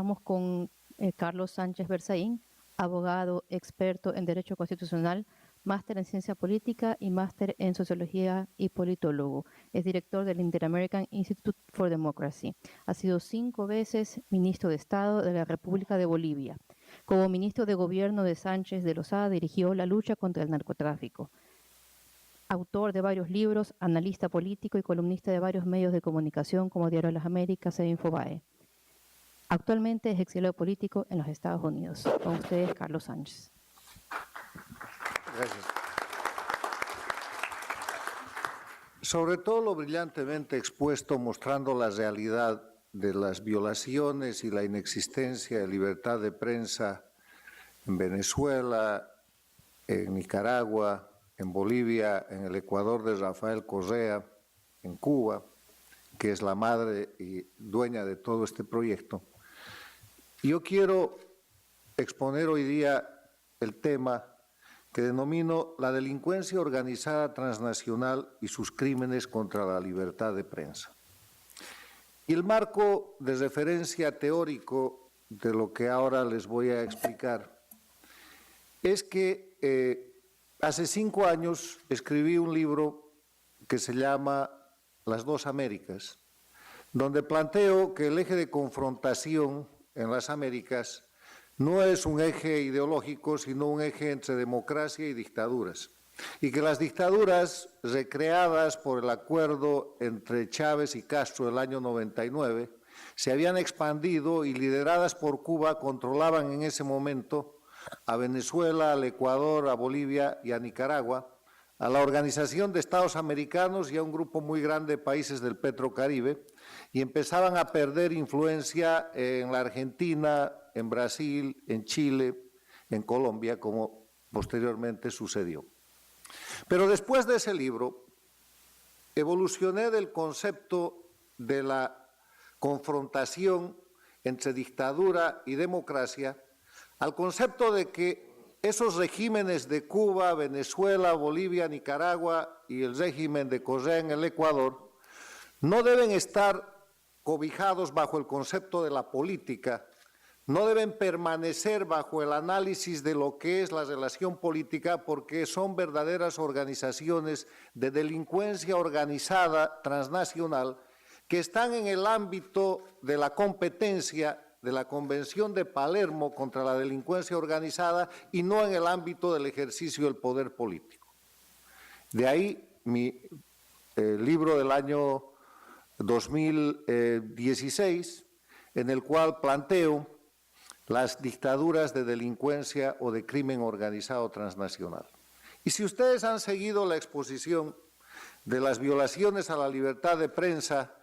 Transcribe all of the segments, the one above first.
Estamos con Carlos Sánchez Berzaín, abogado experto en Derecho Constitucional, máster en Ciencia Política y máster en Sociología y politólogo. Es director del Inter-American Institute for Democracy. Ha sido 5 veces ministro de Estado de la República de Bolivia. Como ministro de Gobierno de Sánchez de Lozada dirigió la lucha contra el narcotráfico. Autor de varios libros, analista político y columnista de varios medios de comunicación como Diario de las Américas e Infobae. Actualmente es exiliado político en los Estados Unidos. Con ustedes, Carlos Sánchez. Gracias. Sobre todo lo brillantemente expuesto, mostrando la realidad de las violaciones y la inexistencia de libertad de prensa en Venezuela, en Nicaragua, en Bolivia, en el Ecuador de Rafael Correa, en Cuba, que es la madre y dueña de todo este proyecto. Yo quiero exponer hoy día el tema que denomino la delincuencia organizada transnacional y sus crímenes contra la libertad de prensa. Y el marco de referencia teórico de lo que ahora les voy a explicar es que hace 5 años escribí un libro que se llama Las dos Américas, donde planteo que el eje de confrontación en las Américas no es un eje ideológico, sino un eje entre democracia y dictaduras. Y que las dictaduras recreadas por el acuerdo entre Chávez y Castro del año 99 se habían expandido y lideradas por Cuba controlaban en ese momento a Venezuela, al Ecuador, a Bolivia y a Nicaragua, a la Organización de Estados Americanos y a un grupo muy grande de países del Petrocaribe, y empezaban a perder influencia en la Argentina, en Brasil, en Chile, en Colombia, como posteriormente sucedió. Pero después de ese libro, evolucioné del concepto de la confrontación entre dictadura y democracia al concepto de que esos regímenes de Cuba, Venezuela, Bolivia, Nicaragua y el régimen de Correa en el Ecuador no deben estar cobijados bajo el concepto de la política, no deben permanecer bajo el análisis de lo que es la relación política, porque son verdaderas organizaciones de delincuencia organizada transnacional que están en el ámbito de la competencia de la Convención de Palermo contra la delincuencia organizada y no en el ámbito del ejercicio del poder político. De ahí mi libro del año 2016, en el cual planteo las dictaduras de delincuencia o de crimen organizado transnacional. Y si ustedes han seguido la exposición de las violaciones a la libertad de prensa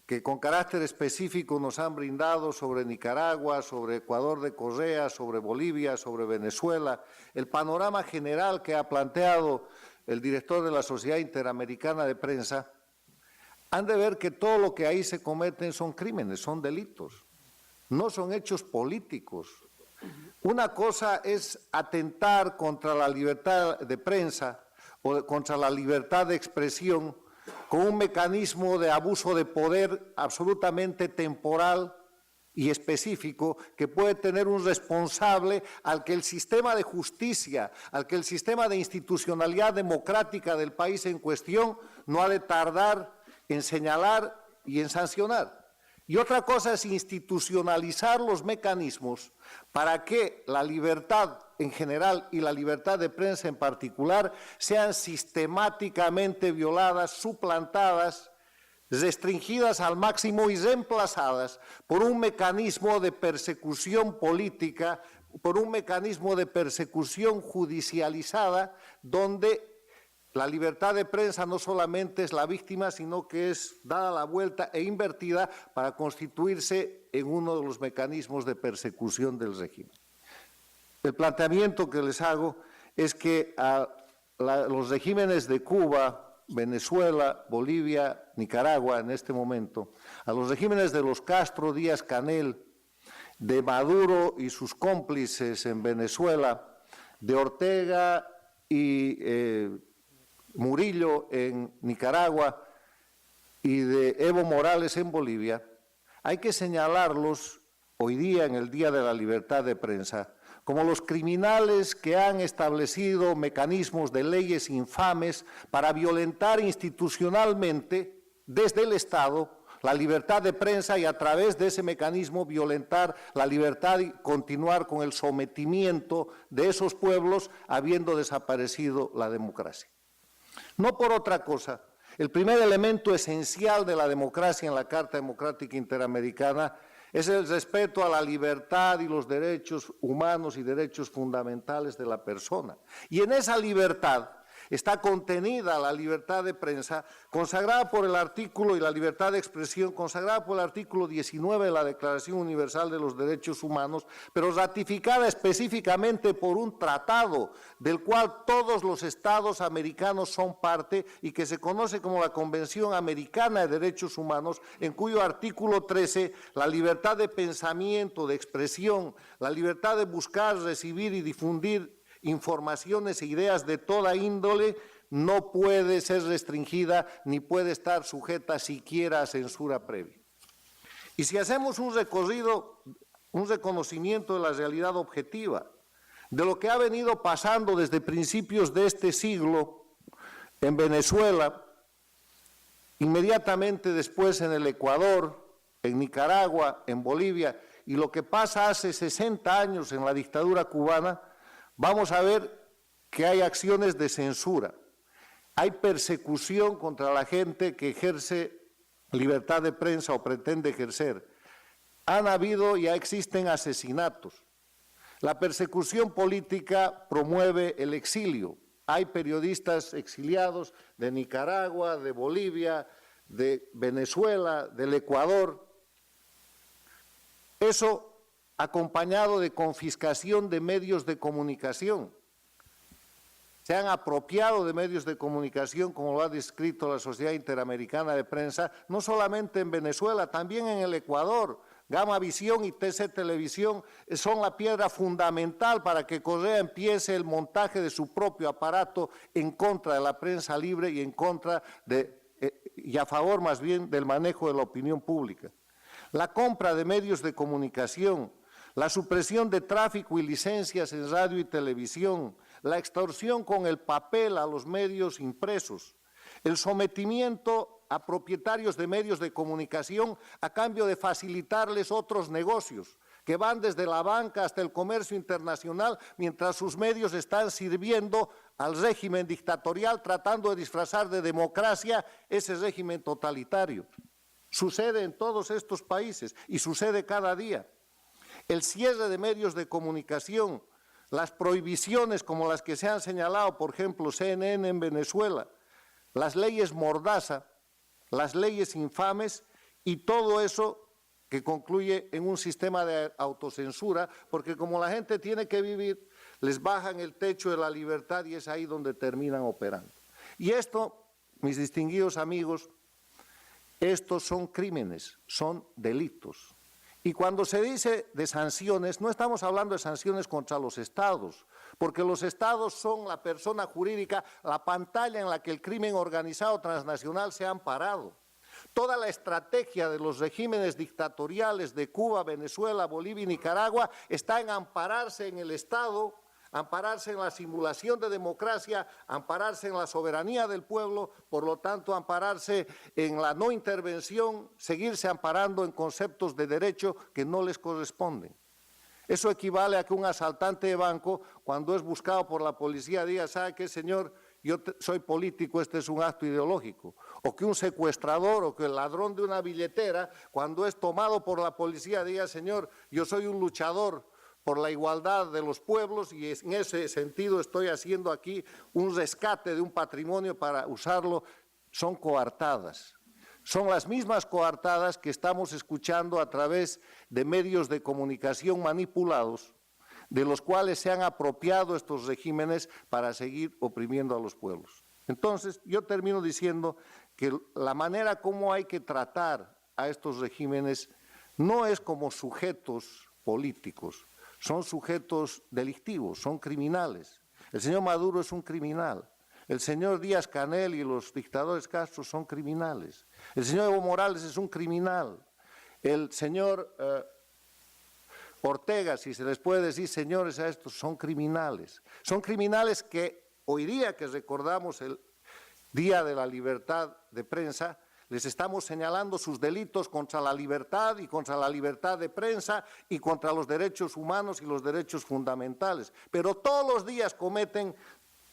que con carácter específico nos han brindado sobre Nicaragua, sobre Ecuador de Correa, sobre Bolivia, sobre Venezuela, el panorama general que ha planteado el director de la Sociedad Interamericana de Prensa, han de ver que todo lo que ahí se cometen son crímenes, son delitos, no son hechos políticos. Una cosa es atentar contra la libertad de prensa o contra la libertad de expresión con un mecanismo de abuso de poder absolutamente temporal y específico que puede tener un responsable al que el sistema de justicia, al que el sistema de institucionalidad democrática del país en cuestión no ha de tardar en señalar y en sancionar. Y otra cosa es institucionalizar los mecanismos para que la libertad en general y la libertad de prensa en particular sean sistemáticamente violadas, suplantadas, restringidas al máximo y reemplazadas por un mecanismo de persecución política, por un mecanismo de persecución judicializada, donde la libertad de prensa no solamente es la víctima, sino que es dada la vuelta e invertida para constituirse en uno de los mecanismos de persecución del régimen. El planteamiento que les hago es que a los regímenes de Cuba, Venezuela, Bolivia, Nicaragua en este momento, a los regímenes de los Castro, Díaz Canel, de Maduro y sus cómplices en Venezuela, de Ortega y Murillo en Nicaragua y de Evo Morales en Bolivia, hay que señalarlos hoy día, en el Día de la Libertad de Prensa, como los criminales que han establecido mecanismos de leyes infames para violentar institucionalmente desde el Estado la libertad de prensa y a través de ese mecanismo violentar la libertad y continuar con el sometimiento de esos pueblos habiendo desaparecido la democracia. No por otra cosa, el primer elemento esencial de la democracia en la Carta Democrática Interamericana es el respeto a la libertad y los derechos humanos y derechos fundamentales de la persona. Y en esa libertad está contenida la libertad de prensa, consagrada por el artículo, y la libertad de expresión, consagrada por el artículo 19 de la Declaración Universal de los Derechos Humanos, pero ratificada específicamente por un tratado del cual todos los estados americanos son parte y que se conoce como la Convención Americana de Derechos Humanos, en cuyo artículo 13 la libertad de pensamiento, de expresión, la libertad de buscar, recibir y difundir informaciones e ideas de toda índole no puede ser restringida ni puede estar sujeta siquiera a censura previa. Y si hacemos un recorrido, un reconocimiento de la realidad objetiva, de lo que ha venido pasando desde principios de este siglo en Venezuela, inmediatamente después en el Ecuador, en Nicaragua, en Bolivia, y lo que pasa hace 60 años en la dictadura cubana, vamos a ver que hay acciones de censura, hay persecución contra la gente que ejerce libertad de prensa o pretende ejercer. Han habido y ya existen asesinatos. La persecución política promueve el exilio. Hay periodistas exiliados de Nicaragua, de Bolivia, de Venezuela, del Ecuador. Eso acompañado de confiscación de medios de comunicación. Se han apropiado de medios de comunicación, como lo ha descrito la Sociedad Interamericana de Prensa, no solamente en Venezuela, también en el Ecuador. Gama Visión y TC Televisión son la piedra fundamental para que Correa empiece el montaje de su propio aparato en contra de la prensa libre y en contra y a favor más bien del manejo de la opinión pública. La compra de medios de comunicación, la supresión de tráfico y licencias en radio y televisión, la extorsión con el papel a los medios impresos, el sometimiento a propietarios de medios de comunicación a cambio de facilitarles otros negocios que van desde la banca hasta el comercio internacional, mientras sus medios están sirviendo al régimen dictatorial, tratando de disfrazar de democracia ese régimen totalitario. Sucede en todos estos países y sucede cada día. El cierre de medios de comunicación, las prohibiciones como las que se han señalado, por ejemplo, CNN en Venezuela, las leyes Mordaza, las leyes infames y todo eso que concluye en un sistema de autocensura, porque como la gente tiene que vivir, les bajan el techo de la libertad y es ahí donde terminan operando. Y esto, mis distinguidos amigos, estos son crímenes, son delitos. Y cuando se dice de sanciones, no estamos hablando de sanciones contra los estados, porque los estados son la persona jurídica, la pantalla en la que el crimen organizado transnacional se ha amparado. Toda la estrategia de los regímenes dictatoriales de Cuba, Venezuela, Bolivia y Nicaragua está en ampararse en el Estado, ampararse en la simulación de democracia, ampararse en la soberanía del pueblo, por lo tanto ampararse en la no intervención, seguirse amparando en conceptos de derecho que no les corresponden. Eso equivale a que un asaltante de banco, cuando es buscado por la policía, diga, ¿sabe qué, señor? Yo soy político, este es un acto ideológico. O que un secuestrador o que el ladrón de una billetera, cuando es tomado por la policía, diga, señor, yo soy un luchador por la igualdad de los pueblos y en ese sentido estoy haciendo aquí un rescate de un patrimonio para usarlo. Son coartadas. Son las mismas coartadas que estamos escuchando a través de medios de comunicación manipulados, de los cuales se han apropiado estos regímenes para seguir oprimiendo a los pueblos. Entonces, yo termino diciendo que la manera como hay que tratar a estos regímenes no es como sujetos políticos, son sujetos delictivos, son criminales. El señor Maduro es un criminal, el señor Díaz-Canel y los dictadores Castro son criminales, el señor Evo Morales es un criminal, el señor Ortega, si se les puede decir, señores, a estos son criminales. Son criminales que hoy día que recordamos el Día de la Libertad de Prensa, les estamos señalando sus delitos contra la libertad y contra la libertad de prensa y contra los derechos humanos y los derechos fundamentales. Pero todos los días cometen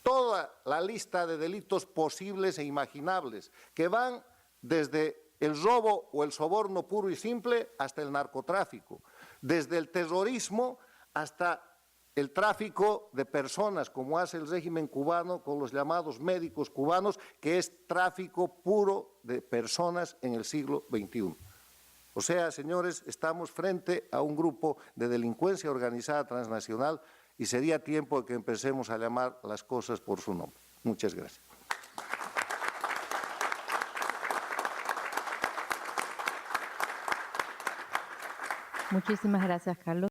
toda la lista de delitos posibles e imaginables, que van desde el robo o el soborno puro y simple hasta el narcotráfico, desde el terrorismo hasta el tráfico de personas, como hace el régimen cubano con los llamados médicos cubanos, que es tráfico puro de personas en el siglo XXI. O sea, señores, estamos frente a un grupo de delincuencia organizada transnacional y sería tiempo de que empecemos a llamar las cosas por su nombre. Muchas gracias. Muchísimas gracias, Carlos.